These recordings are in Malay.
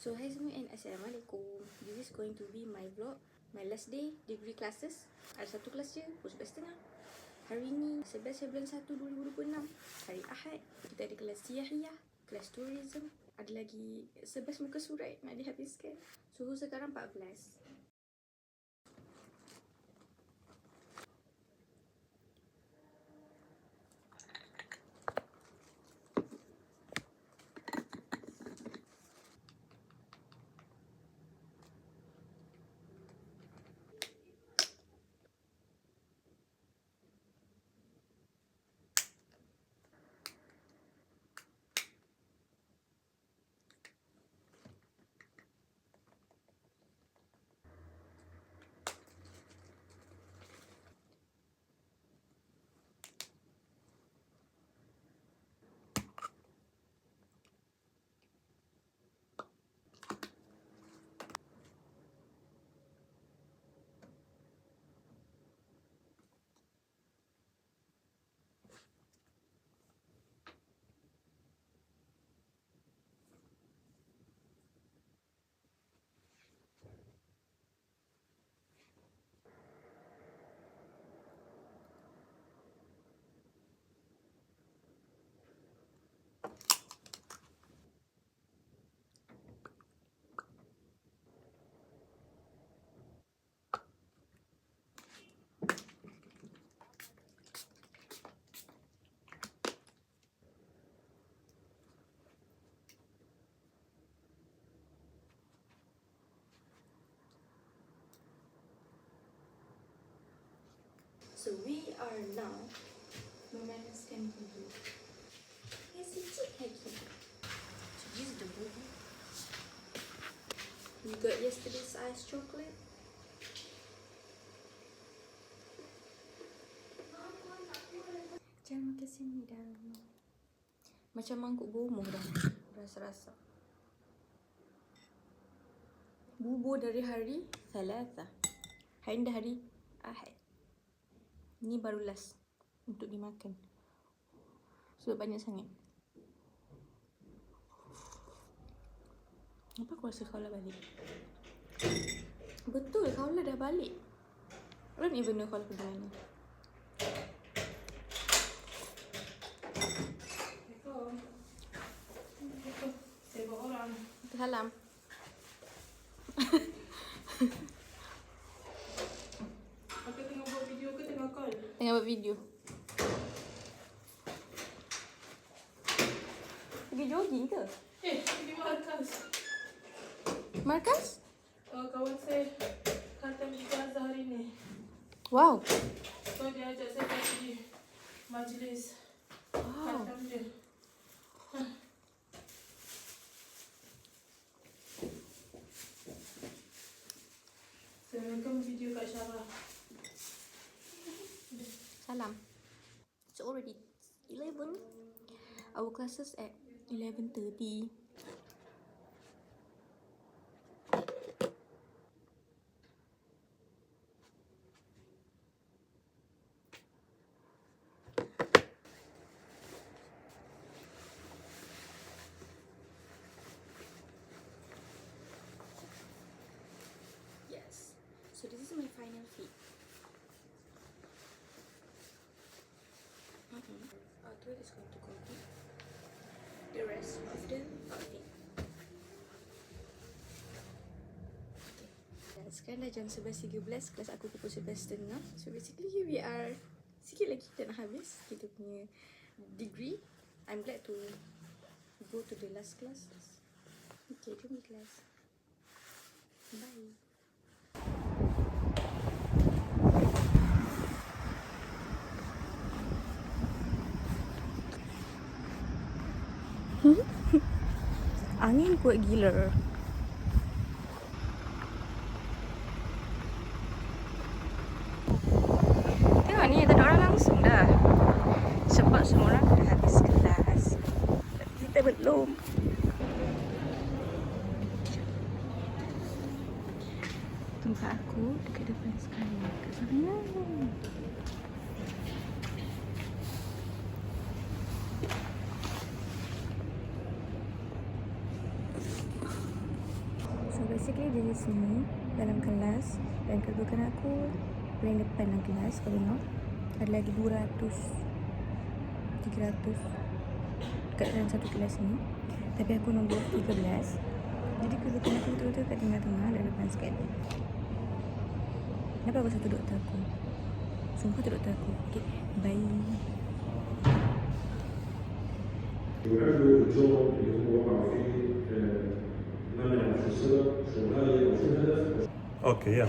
So hi semua and Assalamualaikum. This is going to be my vlog, my last day degree classes. Ada satu kelas je, pukul 11.30. Hari ni 11 bulan 1 2026, hari Ahad. Kita ada kelas siyahiyah, kelas tourism. Ada lagi 11 muka surat nak dihabiskan. Suhu sekarang 14. So we are now memanaskan bubur. Sikit lagi. So this is the bubur. We got yesterday's ice chocolate. Jangan makan sini dah. Macam mangkuk bomoh dah. Rasa-rasa. Bubur dari hari Thalatha. Hari ini dah hari Ahad. Ni baru last untuk dimakan. Sebab banyak sangat. Apa aku rasa Khawla balik? Betul, Khawla dah balik. I don't even know Khawla pergi mana. Saya bawa orang. Salam. Aku tengah buat video ke tengah call? Tengah buat video. Pergi jogging ke? Pergi markas. Markas? Kawan saya khatam ijazah hari ni. Wow. So dia ajak saya pergi majlis khatam dia. Saya rekam video kat Syarah. Salam. It's already 11. Our classes at 11:30. Yes. So this is my final fit. Our tour is going to complete the rest of the outfit. Okay. Dan sekarang dah jam 11.13, kelas aku pukul 11.30. So basically we are sikit lagi kita nak habis kita punya degree. I'm glad to go to the last classes. Okay, jom di kelas. Bye. Angin kuat gila. Tengok ni, tak ada orang langsung dah. Sebab semua orang dah habis kelas. Tapi kita belum. Tunggu aku dekat depan sekali. Kat sana. basically dari sini dalam kelas dan kedudukan aku paling depan dalam kelas. Kau tengok ada lagi 200 300 kat dalam satu kelas ni, tapi aku nombor 13. Jadi kedudukan aku betul-betul kat tengah-tengah dan depan sekali. Kenapa aku satu doktor aku? Sumpah tu doktor aku. Okay, bye. يعد الجو اللي هو وقع فيه ما نعرف شو السبب شو الغاية وشو الهدف. اوكي يلا.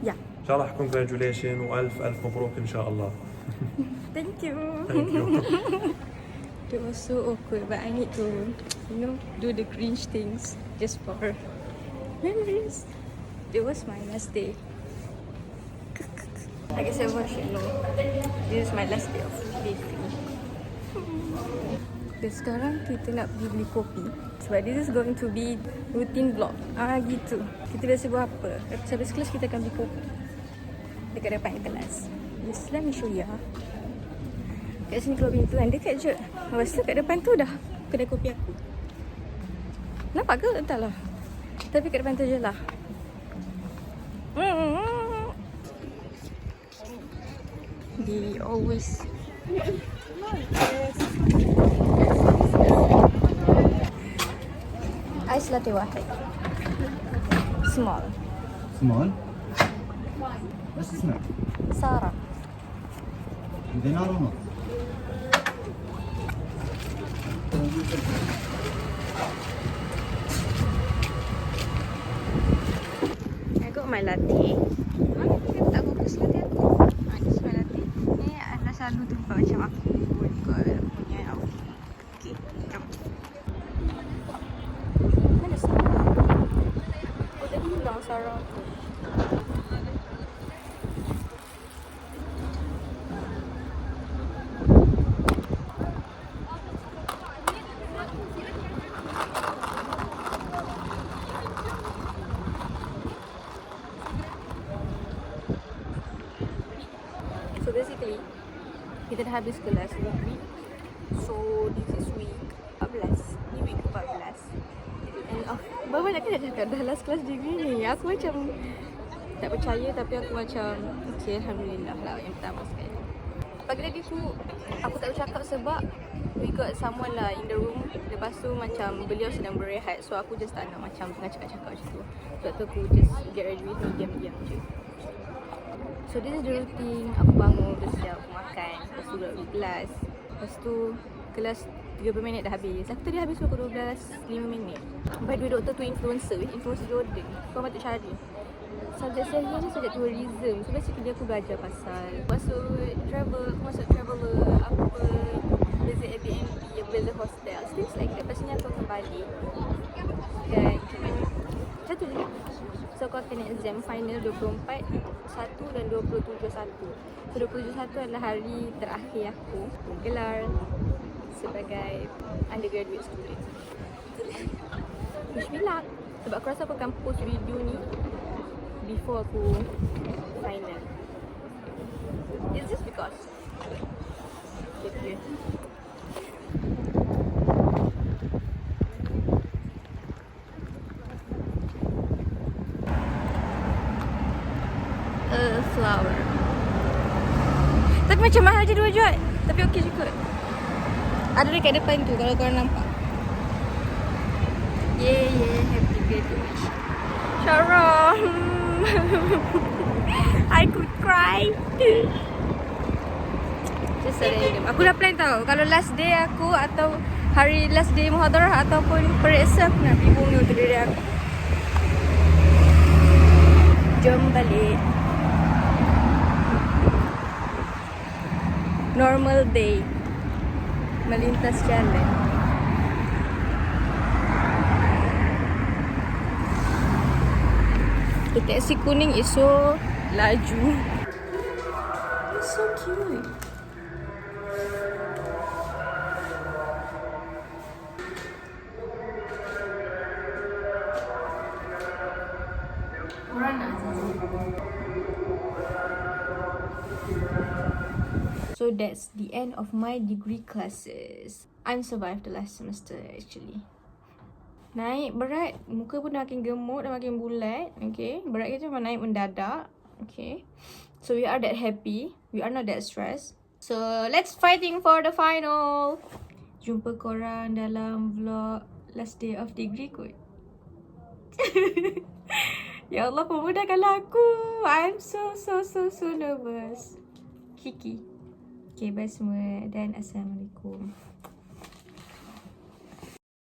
Yeah. ان شاء الله congratulations والف الف مبروك ان شاء الله. Thank you. Thank you. It was so awkward, but I need to, do the cringe things just for memories. It was my last day. I guess everyone should know. This is my last day of day 3. Dan sekarang kita nak pergi beli kopi. Sebab this is going to be routine vlog. Gitu. Kita biasa buat apa? Habis kelas kita akan beli kopi dekat depan kelas. Yes, let me show you. Kat sini keluar pintu kan, dekat je. Lepas tu kat depan tu dah kedai kopi aku. Nampak ke? Entahlah. Tapi kat depan tu je lah. They always Ais latte wahid. Small. Small? What's اسمك؟ Sarah. دينار ونص. I got my latte. Tak fokus latte aku. This is my latte. Ni adalah selalu tempat macam aku ikut punya outfit. Okay, jom. Mana Sarah? Oh, tadi hilang Sarah aku. So basically, kita dah habis kelas week. So this is week 14. Ni week 14. And banyak kan nak cakap dah last class degree ni. Aku macam tak percaya, tapi aku macam okay, Alhamdulillah lah yang pertama sekali. Pagi tadi aku tak bercakap sebab we got someone lah in the room. Lepas tu macam beliau sedang berehat. So aku just tak nak macam tengah cakap-cakap macam tu. Sebab tu aku just get ready with me, diam-diam je. So this is the routine. Aku bangun, bersiap, aku makan. Lepas tu duduk di kelas. Lepas tu kelas 30 minit dah habis. Aku tadi habis pukul 12, 5 minit. By the way, doktor tu influencer Jordan. Kau patut cari. Subjek saya ni subjek tourism. So basically aku belajar pasal masuk travel, aku masuk traveler, apa, visit Airbnb, visit hostel, things like that. Lepas ni aku akan balik. Dan macam tu je. So aku akan exam final 24 1 dan 27 1. So 27 1 adalah hari terakhir aku gelar sebagai undergraduate student. Wish me luck. Sebab aku rasa aku akan post video ni before aku final. It's just because okay. A flower. Tapi macam mahal je dua jual. Tapi okey juga. Ada dekat depan tu kalau korang nampak. Yeah, happy graduation. Sharon. I could cry. Just random. Aku dah plan tau. Kalau last day aku atau hari last day muhadarah ataupun periksa, aku nak beli bunga untuk diri aku. Jom balik. Normal day. Melintas jalan. The taxi kuning is so laju. It's so cute. So that's the end of my degree classes. I survived the last semester actually. Naik berat, muka pun dah makin gemuk, dah makin bulat. Okay, berat kita memang naik mendadak. Okay, so we are that happy, we are not that stressed. So let's fighting for the final. Jumpa korang dalam vlog last day of degree kot. Ya Allah, pemudahkanlah aku. I'm so nervous. Kiki. Okay, bye semua dan Assalamualaikum.